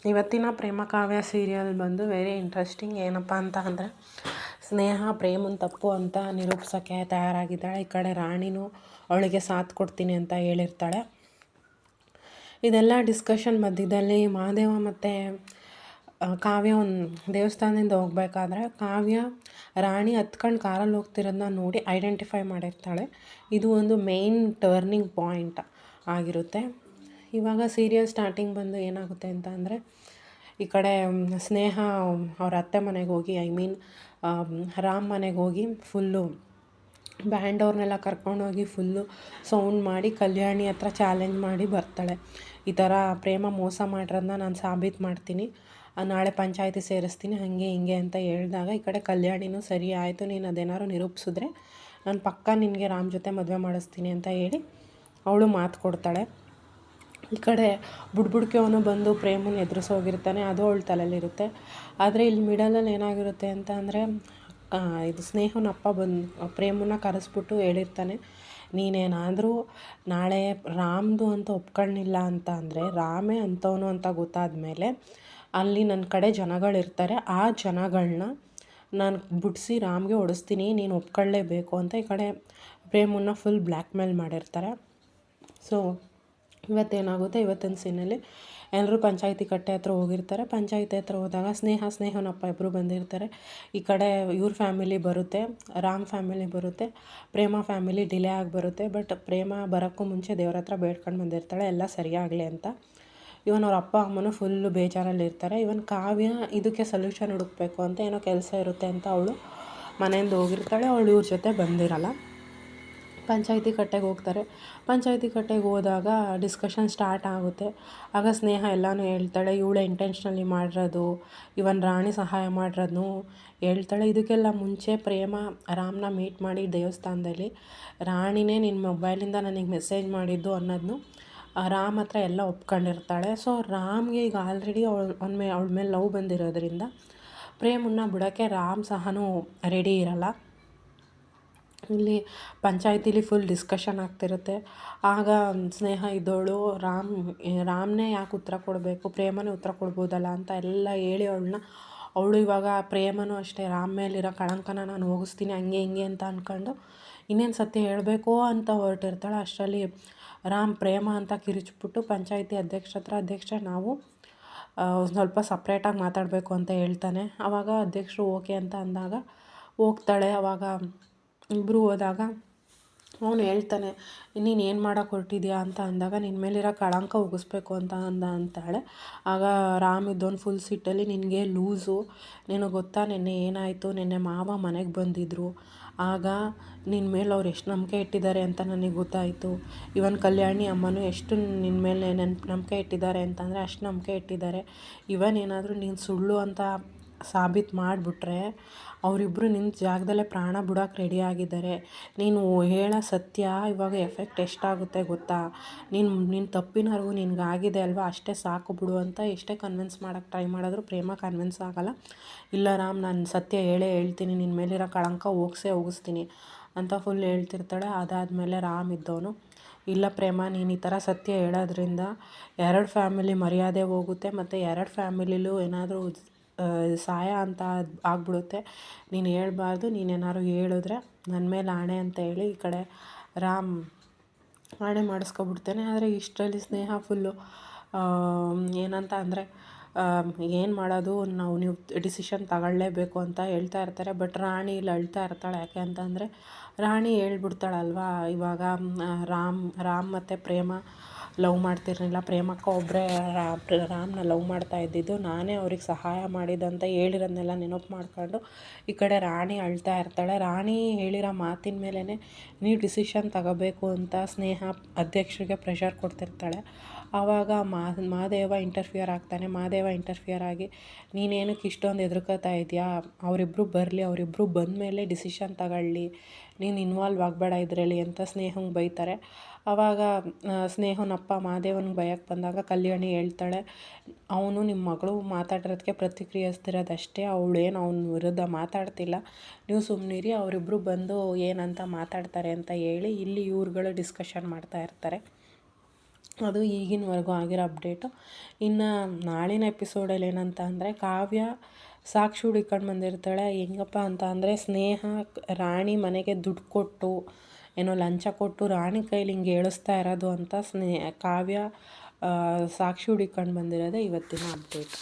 ಇವತ್ತಿನ ಪ್ರೇಮ ಕಾವ್ಯ ಸೀರಿಯಲ್ ಬಂದು very interesting. ಏನಪ್ಪ ಅಂತ ಅಂದರೆ, ಸ್ನೇಹ ಪ್ರೇಮನ ತಪ್ಪು ಅಂತ ನಿರೂಪಿಸೋಕ್ಕೆ ತಯಾರಾಗಿದ್ದಾಳೆ. ಈ ಕಡೆ ರಾಣಿನೂ ಅವಳಿಗೆ ಸಾಥ್ ಕೊಡ್ತೀನಿ ಅಂತ ಹೇಳಿರ್ತಾಳೆ. ಇದೆಲ್ಲ ಡಿಸ್ಕಷನ್ ಮಧ್ಯದಲ್ಲಿ ಮಹಾದೇವ ಮತ್ತು ಕಾವ್ಯ ಒಂದು ದೇವಸ್ಥಾನದಿಂದ ಹೋಗ್ಬೇಕಾದ್ರೆ ಕಾವ್ಯ ರಾಣಿ ಹತ್ಕೊಂಡು ಕಾರಲ್ಲಿ ಹೋಗ್ತಿರೋದನ್ನ ನೋಡಿ ಐಡೆಂಟಿಫೈ ಮಾಡಿರ್ತಾಳೆ. ಇದು ಒಂದು ಮೇನ್ ಟರ್ನಿಂಗ್ ಪಾಯಿಂಟ್ ಆಗಿರುತ್ತೆ. ಇವಾಗ ಸೀರಿಯಲ್ ಸ್ಟಾರ್ಟಿಂಗ್ ಬಂದು ಏನಾಗುತ್ತೆ ಅಂತ ಅಂದರೆ, ಈ ಕಡೆ ಸ್ನೇಹ ಅವ್ರ ಅತ್ತೆ ಮನೆಗೆ ಹೋಗಿ ರಾಮ್ ಮನೆಗೆ ಹೋಗಿ ಫುಲ್ಲು ಬ್ಯಾಂಡ್ ಅವ್ರನ್ನೆಲ್ಲ ಕರ್ಕೊಂಡೋಗಿ ಫುಲ್ಲು ಸೌಂಡ್ ಮಾಡಿ ಕಲ್ಯಾಣಿ ಹತ್ರ ಚಾಲೆಂಜ್ ಮಾಡಿ ಬರ್ತಾಳೆ. ಈ ಥರ ಪ್ರೇಮ ಮೋಸ ಮಾಡಿರೋದನ್ನ ನಾನು ಸಾಬೀತು ಮಾಡ್ತೀನಿ, ನಾಳೆ ಪಂಚಾಯಿತಿ ಸೇರಿಸ್ತೀನಿ, ಹಾಗೆ ಹಿಂಗೆ ಅಂತ ಹೇಳಿದಾಗ ಈ ಕಡೆ ಕಲ್ಯಾಣಿನೂ ಸರಿ ಆಯಿತು, ನೀನು ಅದೇನಾದ್ರು ನಿರೂಪಿಸಿದ್ರೆ ನಾನು ಪಕ್ಕ ನಿನಗೆ ರಾಮ್ ಜೊತೆ ಮದುವೆ ಮಾಡಿಸ್ತೀನಿ ಅಂತ ಹೇಳಿ ಅವಳು ಮಾತು ಕೊಡ್ತಾಳೆ. ಈ ಕಡೆ ಬುಡ್ಬುಡ್ಕೆ ಅವನು ಬಂದು ಪ್ರೇಮನ ಎದುರಿಸೋಗಿರ್ತಾನೆ, ಅದು ಅವಳ ತಲೆಯಲ್ಲಿರುತ್ತೆ. ಆದರೆ ಇಲ್ಲಿ ಮಿಡಲಲ್ಲಿ ಏನಾಗಿರುತ್ತೆ ಅಂತ ಅಂದರೆ, ಇದು ಸ್ನೇಹನಪ್ಪ ಬಂದು ಪ್ರೇಮನ ಕರೆಸ್ಬಿಟ್ಟು ಹೇಳಿರ್ತಾನೆ, ನೀನೇನಾದರೂ ನಾಳೆ ರಾಮ್ದು ಅಂತ ಒಪ್ಕೊಳ್ಳಿಲ್ಲ ಅಂತ ಅಂದರೆ ರಾಮೇ ಅಂಥವನು ಅಂತ ಗೊತ್ತಾದ ಮೇಲೆ ಅಲ್ಲಿ ನನ್ನ ಕಡೆ ಜನಗಳಿರ್ತಾರೆ, ಆ ಜನಗಳನ್ನ ನಾನು ಬಿಡಿಸಿ ರಾಮ್ಗೆ ಓಡಿಸ್ತೀನಿ, ನೀನು ಒಪ್ಕೊಳ್ಳೇಬೇಕು ಅಂತ ಈ ಕಡೆ ಪ್ರೇಮನ್ನ ಫುಲ್ ಬ್ಲ್ಯಾಕ್ ಮೇಲ್ ಮಾಡಿರ್ತಾರೆ. ಸೊ ಇವತ್ತೇನಾಗುತ್ತೆ, ಇವತ್ತಿನ ಸೀನಲ್ಲಿ ಎಲ್ಲರೂ ಪಂಚಾಯಿತಿ ಕಟ್ಟೆ ಹತ್ರ ಹೋಗಿರ್ತಾರೆ. ಪಂಚಾಯಿತಿ ಹತ್ರ ಹೋದಾಗ ಸ್ನೇಹನಪ್ಪ ಇಬ್ಬರು ಬಂದಿರ್ತಾರೆ. ಈ ಕಡೆ ಇವ್ರ ಫ್ಯಾಮಿಲಿ ಬರುತ್ತೆ, ರಾಮ್ ಫ್ಯಾಮಿಲಿ ಬರುತ್ತೆ, ಪ್ರೇಮ ಫ್ಯಾಮಿಲಿ ಡಿಲೇ ಆಗಿ ಬರುತ್ತೆ. ಬಟ್ ಪ್ರೇಮ ಬರೋಕ್ಕೂ ಮುಂಚೆ ದೇವ್ರ ಹತ್ರ ಬೇಡ್ಕೊಂಡು ಬಂದಿರ್ತಾಳೆ ಎಲ್ಲ ಸರಿಯಾಗಲಿ ಅಂತ. ಇವನ್ ಅವ್ರ ಅಪ್ಪ ಅಮ್ಮನೂ ಫುಲ್ಲು ಬೇಜಾರಲ್ಲಿರ್ತಾರೆ. ಇವನ್ ಕಾವ್ಯ ಇದಕ್ಕೆ ಸೊಲ್ಯೂಷನ್ ಹುಡುಕಬೇಕು ಅಂತ ಏನೋ ಕೆಲಸ ಇರುತ್ತೆ ಅಂತ ಅವಳು ಮನೆಯಿಂದ ಹೋಗಿರ್ತಾಳೆ. ಅವಳು ಇವ್ರ ಜೊತೆ ಬಂದಿರಲ್ಲ. ಪಂಚಾಯಿತಿ ಕಟ್ಟೆಗೆ ಹೋಗ್ತಾರೆ. ಪಂಚಾಯಿತಿ ಕಟ್ಟೆಗೆ ಹೋದಾಗ ಡಿಸ್ಕಷನ್ ಸ್ಟಾರ್ಟ್ ಆಗುತ್ತೆ. ಆಗ ಸ್ನೇಹ ಎಲ್ಲನೂ ಹೇಳ್ತಾಳೆ, ಇವಳೇ ಇಂಟೆನ್ಷನಲಿ ಮಾಡಿರೋದು, ಇವನ್ ರಾಣಿ ಸಹಾಯ ಮಾಡಿರೋದನ್ನು ಹೇಳ್ತಾಳೆ. ಇದಕ್ಕೆಲ್ಲ ಮುಂಚೆ ಪ್ರೇಮ ರಾಮ್ನ ಮೀಟ್ ಮಾಡಿ ದೇವಸ್ಥಾನದಲ್ಲಿ ರಾಣಿನೇ ನಿನ್ನ ಮೊಬೈಲಿಂದ ನನಗೆ ಮೆಸೇಜ್ ಮಾಡಿದ್ದು ಅನ್ನೋದನ್ನು ರಾಮ್ ಹತ್ರ ಎಲ್ಲ ಒಪ್ಕೊಂಡಿರ್ತಾಳೆ. ಸೊ ರಾಮ್ಗೆ ಈಗ ಆಲ್ರೆಡಿ ಅವಳ ಮೇಲೆ ಲವ್ ಬಂದಿರೋದ್ರಿಂದ ಪ್ರೇಮನ್ನ ಬಿಡೋಕ್ಕೆ ರಾಮ್ ಸಹನೂ ರೆಡಿ ಇರಲ್ಲ. ಇಲ್ಲಿ ಪಂಚಾಯಿತಿಲಿ ಫುಲ್ ಡಿಸ್ಕಷನ್ ಆಗ್ತಿರುತ್ತೆ. ಆಗ ಸ್ನೇಹ ಇದ್ದವಳು ರಾಮ್ನೇ ಯಾಕೆ ಉತ್ತರ ಕೊಡಬೇಕು, ಪ್ರೇಮನೇ ಉತ್ತರ ಕೊಡ್ಬೋದಲ್ಲ ಅಂತ ಎಲ್ಲ ಹೇಳಿ ಅವಳು ಇವಾಗ ಪ್ರೇಮನೂ ಅಷ್ಟೇ ರಾಮ್ ಮೇಲಿರೋ ಕಳಂಕನ ನಾನು ಹೋಗಿಸ್ತೀನಿ ಹಂಗೆ ಹಿಂಗೆ ಅಂತ ಅಂದ್ಕೊಂಡು ಇನ್ನೇನು ಸತ್ಯ ಹೇಳಬೇಕು ಅಂತ ಹೊರಟಿರ್ತಾಳೆ. ಅಷ್ಟರಲ್ಲಿ ರಾಮ್ ಪ್ರೇಮ ಅಂತ ಕಿರಿಚ್ಬಿಟ್ಟು ಪಂಚಾಯಿತಿ ಅಧ್ಯಕ್ಷ ನಾವು ಸ್ವಲ್ಪ ಸಪ್ರೇಟಾಗಿ ಮಾತಾಡಬೇಕು ಅಂತ ಹೇಳ್ತಾನೆ. ಆವಾಗ ಅಧ್ಯಕ್ಷರು ಓಕೆ ಅಂತ ಅಂದಾಗ ಹೋಗ್ತಾಳೆ. ಆವಾಗ ಇಬ್ಬರು ಹೋದಾಗ ಅವನು ಹೇಳ್ತಾನೆ, ನೀನು ಏನು ಮಾಡೋಕ್ಕೆ ಹೊರಟಿದ್ಯಾ ಅಂತ ಅಂದಾಗ ನಿನ್ನ ಮೇಲಿರೋ ಕಳಂಕ ಉಗಿಸ್ಬೇಕು ಅಂತ ಅಂತಾಳೆ. ಆಗ ರಾಮ್ ಇದ್ದವನು ಫುಲ್ ಸಿಟ್ಟಲ್ಲಿ, ನಿನಗೆ ಲೂಸು, ನಿನಗೆ ಗೊತ್ತಾ ನಿನ್ನೆ ಏನಾಯಿತು, ನಿನ್ನೆ ಮಾವ ಮನೆಗೆ ಬಂದಿದ್ದರು, ಆಗ ನಿನ್ನ ಮೇಲೆ ಅವ್ರು ಎಷ್ಟು ನಂಬಿಕೆ ಇಟ್ಟಿದ್ದಾರೆ ಅಂತ ನನಗೆ ಗೊತ್ತಾಯಿತು. ಇವನ್ ಕಲ್ಯಾಣಿ ಅಮ್ಮನೂ ಎಷ್ಟು ನಿನ್ನ ಮೇಲೆ ನಂಬಿಕೆ ಇಟ್ಟಿದ್ದಾರೆ ಅಂತಂದರೆ ಅಷ್ಟು ನಂಬಿಕೆ ಇಟ್ಟಿದ್ದಾರೆ. ಇವನ್ ಏನಾದರೂ ನೀನು ಸುಳ್ಳು ಅಂತ ಸಾಬೀತು ಮಾಡಿಬಿಟ್ರೆ ಅವರಿಬ್ಬರು ನಿನ್ನ ಜಾಗದಲ್ಲೇ ಪ್ರಾಣ ಬಿಡೋಕೆ ರೆಡಿಯಾಗಿದ್ದಾರೆ. ನೀನು ಹೇಳೋ ಸತ್ಯ ಇವಾಗ ಎಫೆಕ್ಟ್ ಎಷ್ಟಾಗುತ್ತೆ ಗೊತ್ತಾ, ನಿನ್ನ ತಪ್ಪಿನ ಅರಿವು ನಿನಗಾಗಿದೆ ಅಲ್ವಾ, ಅಷ್ಟೇ ಸಾಕು ಬಿಡು ಅಂತ ಎಷ್ಟೇ ಕನ್ವಿನ್ಸ್ ಮಾಡೋಕ್ಕೆ ಟ್ರೈ ಮಾಡಿದ್ರು ಪ್ರೇಮ ಕನ್ವಿನ್ಸ್ ಆಗೋಲ್ಲ. ಇಲ್ಲ ರಾಮ್, ನಾನು ಸತ್ಯ ಹೇಳ್ತೀನಿ, ನಿನ್ನ ಮೇಲಿರೋ ಕಳಂಕ ಹೋಗಿಸ್ತೀನಿ ಅಂತ ಫುಲ್ ಹೇಳ್ತಿರ್ತಾಳೆ. ಅದಾದಮೇಲೆ ರಾಮ್ ಇದ್ದವನು, ಇಲ್ಲ ಪ್ರೇಮ, ನೀನು ಈ ಥರ ಸತ್ಯ ಹೇಳೋದ್ರಿಂದ 2 ಫ್ಯಾಮಿಲಿ ಮರ್ಯಾದೆ ಹೋಗುತ್ತೆ ಮತ್ತು 2 ಫ್ಯಾಮಿಲಿಲೂ ಏನಾದರೂ ಸಹಾಯ ಅಂತ ಆಗ್ಬಿಡುತ್ತೆ, ನೀನು ಹೇಳ್ಬಾರ್ದು, ನೀನೇನಾದ್ರು ಹೇಳಿದ್ರೆ ನನ್ನ ಮೇಲೆ ಆಣೆ ಅಂತ ಹೇಳಿ ಈ ಕಡೆ ರಾಮ್ ಆಣೆ ಮಾಡಿಸ್ಕೊಬಿಡ್ತೇನೆ. ಆದರೆ ಇಷ್ಟರಲ್ಲಿ ಸ್ನೇಹ ಫುಲ್ಲು ಏನಂತ ಅಂದರೆ, ಏನು ಮಾಡೋದು, ನೀವು ಡಿಸಿಷನ್ ತಗೊಳ್ಳೇಬೇಕು ಅಂತ ಹೇಳ್ತಾ ಇರ್ತಾರೆ. ಬಟ್ ರಾಣಿ ಇಲ್ಲಿ ಅಳ್ತಾ ಇರ್ತಾಳೆ. ಯಾಕೆ ಅಂತಂದರೆ ರಾಣಿ ಹೇಳ್ಬಿಡ್ತಾಳಲ್ವ, ಇವಾಗ ರಾಮ್ ಮತ್ತು ಪ್ರೇಮ ಲವ್ ಮಾಡ್ತಿರಲಿಲ್ಲ, ಪ್ರೇಮಕ್ಕ ಒಬ್ಬರೇ ರಾಮ್ನ ಲವ್ ಮಾಡ್ತಾ ಇದ್ದಿದ್ದು, ನಾನೇ ಅವ್ರಿಗೆ ಸಹಾಯ ಮಾಡಿದ್ದಂತ ಹೇಳಿರೋದನ್ನೆಲ್ಲ ನೆನಪು ಮಾಡ್ಕೊಂಡು ಈ ಕಡೆ ರಾಣಿ ಅಳ್ತಾ ಇರ್ತಾಳೆ. ರಾಣಿ ಹೇಳಿರೋ ಮಾತಿನ ಮೇಲೇ ನೀವು ಡಿಸಿಷನ್ ತಗೋಬೇಕು ಅಂತ ಸ್ನೇಹ ಅಧ್ಯಕ್ಷರಿಗೆ ಪ್ರೆಷರ್ ಕೊಡ್ತಿರ್ತಾಳೆ. ಆವಾಗ ಮಹಾದೇವ ಇಂಟರ್ಫಿಯರ್ ಆಗ್ತಾನೆ. ಮಹಾದೇವ ಇಂಟರ್ಫಿಯರ್ ಆಗಿ, ನೀನೇನಕ್ಕೆ ಇಷ್ಟೊಂದು ಹೆದರ್ಕೋತಾ ಇದೆಯಾ, ಅವರಿಬ್ಬರು ಬರಲಿ, ಅವರಿಬ್ಬರು ಬಂದಮೇಲೆ ಡಿಸಿಷನ್ ತಗೊಳ್ಳಿ, ನೀನು ಇನ್ವಾಲ್ವ್ ಆಗಬೇಡ ಇದರಲ್ಲಿ ಅಂತ ಸ್ನೇಹಂಗೆ ಬೈತಾರೆ. ಆವಾಗ ಸ್ನೇಹನಪ್ಪ ಮಹಾದೇವನಿಗೆ ಬೈಯೋಕ್ಕೆ ಬಂದಾಗ ಕಲ್ಯಾಣಿ ಹೇಳ್ತಾಳೆ, ಅವನು ನಿಮ್ಮ ಮಗಳು ಮಾತಾಡಿರೋದಕ್ಕೆ ಪ್ರತಿಕ್ರಿಯಿಸ್ತಿರೋದಷ್ಟೇ, ಅವಳೇನು ಅವನ ವಿರುದ್ಧ ಮಾತಾಡ್ತಿಲ್ಲ, ನೀವು ಸುಮ್ಮನಿರಿ, ಅವರಿಬ್ಬರು ಬಂದು ಏನಂತ ಮಾತಾಡ್ತಾರೆ ಅಂತ ಹೇಳಿ ಇಲ್ಲಿ ಇವ್ರುಗಳು ಡಿಸ್ಕಷನ್ ಮಾಡ್ತಾ ಇರ್ತಾರೆ. ಅದು ಈಗಿನವರೆಗೂ ಆಗಿರೋ ಅಪ್ಡೇಟು. ಇನ್ನು ನಾಳಿನ ಎಪಿಸೋಡಲ್ಲಿ ಏನಂತ ಅಂದರೆ, ಕಾವ್ಯ ಸಾಕ್ಷಿ ಹುಡುಕೊಂಡು ಬಂದಿರ್ತಾಳೆ. ಹೆಂಗಪ್ಪ ಅಂತ ಅಂದರೆ, ಸ್ನೇಹ ರಾಣಿ ಮನೆಗೆ ದುಡ್ಡು ಕೊಟ್ಟು ಏನೋ ಲಂಚ ಕೊಟ್ಟು ರಾಣಿ ಕೈಲಿ ಹಿಂಗೆ ಹೇಳಿಸ್ತಾ ಇರೋದು ಅಂತ ಕಾವ್ಯ ಸಾಕ್ಷಿ ಹುಡುಕೊಂಡು ಬಂದಿರೋದೇ ಇವತ್ತಿನ ಅಪ್ಡೇಟ್.